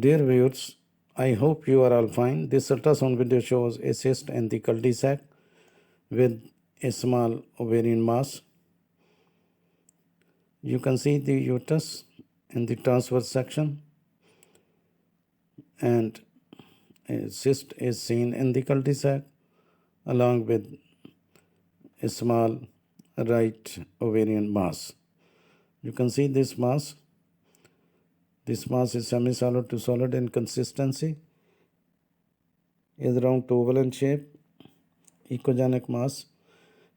Dear viewers, I hope you are all fine. This ultrasound video shows a cyst in the cul-de-sac with a small ovarian mass. You can see the uterus in the transverse section and a cyst is seen in the cul-de-sac along with a small right ovarian mass. You can see this mass. This mass is semi-solid to solid in consistency, is round to oval in shape, echogenic mass.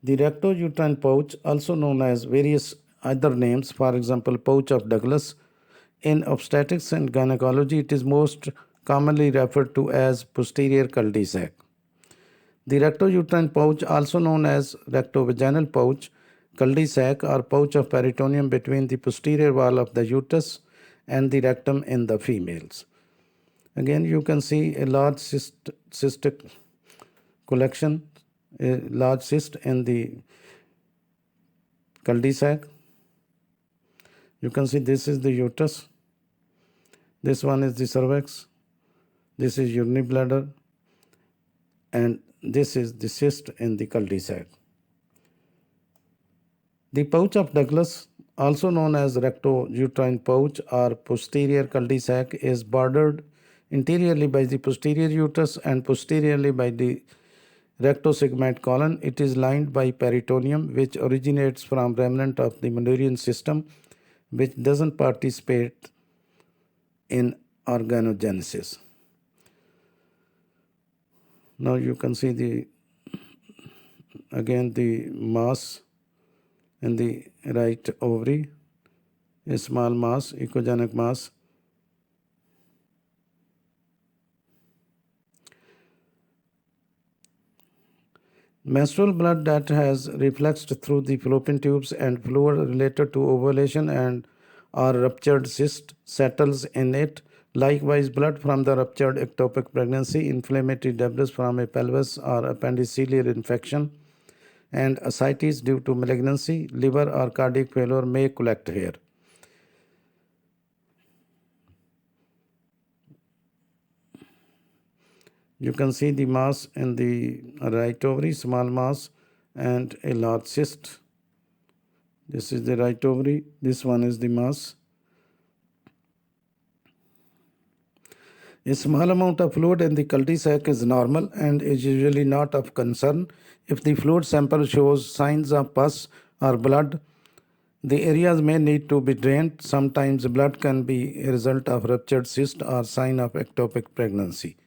The rectouterine pouch, also known as various other names, for example, pouch of Douglas, in obstetrics and gynecology, it is most commonly referred to as posterior cul-de-sac. The rectouterine pouch, also known as rectovaginal pouch, cul-de-sac, or pouch of peritoneum between the posterior wall of the uterus and the rectum in the females. Again, you can see a large cystic collection, a large cyst in the cul-de-sac. You can see this is the uterus. This one is the cervix. This is urinary bladder. And this is the cyst in the cul-de-sac. The pouch of Douglas, also known as rectouterine pouch or posterior cul-de-sac, is bordered interiorly by the posterior uterus and posteriorly by the rectosigmoid colon. It is lined by peritoneum, which originates from remnant of the Mullerian system, which doesn't participate in organogenesis. Now you can see the mass in the right ovary, a small mass, echogenic mass. Menstrual blood that has refluxed through the fallopian tubes and fluid related to ovulation and or ruptured cyst settles in it. Likewise, blood from the ruptured ectopic pregnancy, inflammatory debris from a pelvis or appendiceal infection, and ascites due to malignancy, liver or cardiac failure may collect here. You can see the mass in the right ovary, small mass and a large cyst. This is the right ovary, this one is the mass. A small amount of fluid in the cul-de-sac is normal and is usually not of concern. If the fluid sample shows signs of pus or blood, the areas may need to be drained. Sometimes blood can be a result of ruptured cyst or sign of ectopic pregnancy.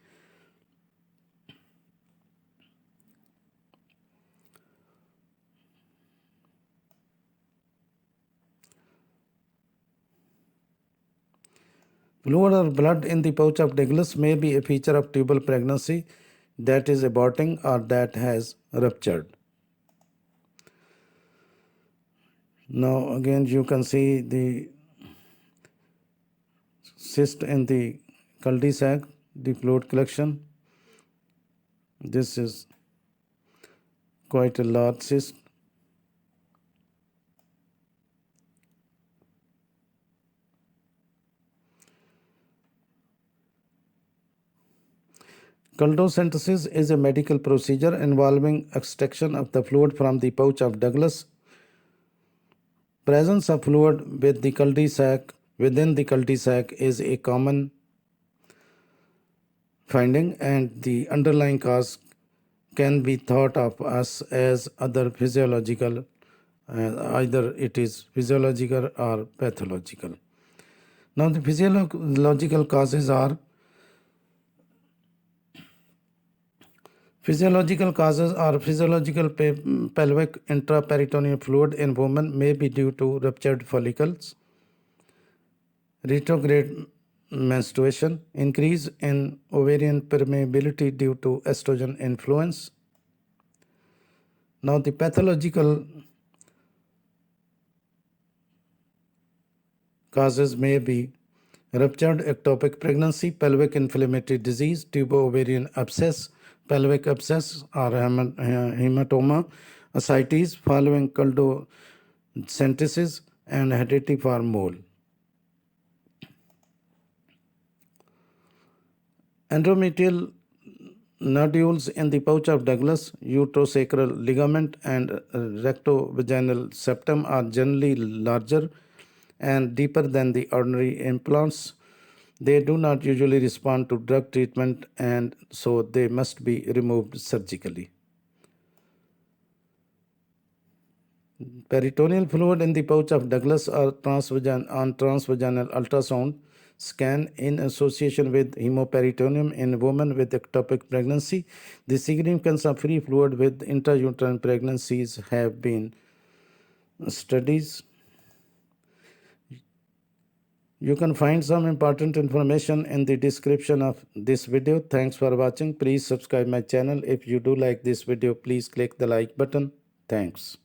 Fluid or blood in the pouch of Douglas may be a feature of tubal pregnancy that is aborting or that has ruptured. Now again you can see the cyst in the cul-de-sac, the fluid collection. This is quite a large cyst. Cultosynthesis is a medical procedure involving extraction of the fluid from the pouch of Douglas. Presence of fluid with the cul-de-sac within the cul-de-sac is a common finding, and the underlying cause can be thought of as other physiological, either it is physiological or pathological. Now the physiological causes or physiological pelvic intraperitoneal fluid in women may be due to ruptured follicles, retrograde menstruation, increase in ovarian permeability due to estrogen influence. Now the pathological causes may be ruptured ectopic pregnancy, pelvic inflammatory disease, tubo-ovarian abscess, pelvic abscess or hematoma, ascites following cultosynthesis, and heredity for mole. Endometrial nodules in the pouch of Douglas, uterosacral ligament, and rectovaginal septum are generally larger and deeper than the ordinary implants. They do not usually respond to drug treatment, and so they must be removed surgically. Peritoneal fluid in the pouch of Douglas or transvaginal ultrasound scan in association with hemoperitoneum in women with ectopic pregnancy. The significance of free fluid with intrauterine pregnancies have been studies. You can find some important information in the description of this video. Thanks for watching. Please subscribe my channel. If you do like this video, please click the like button. Thanks.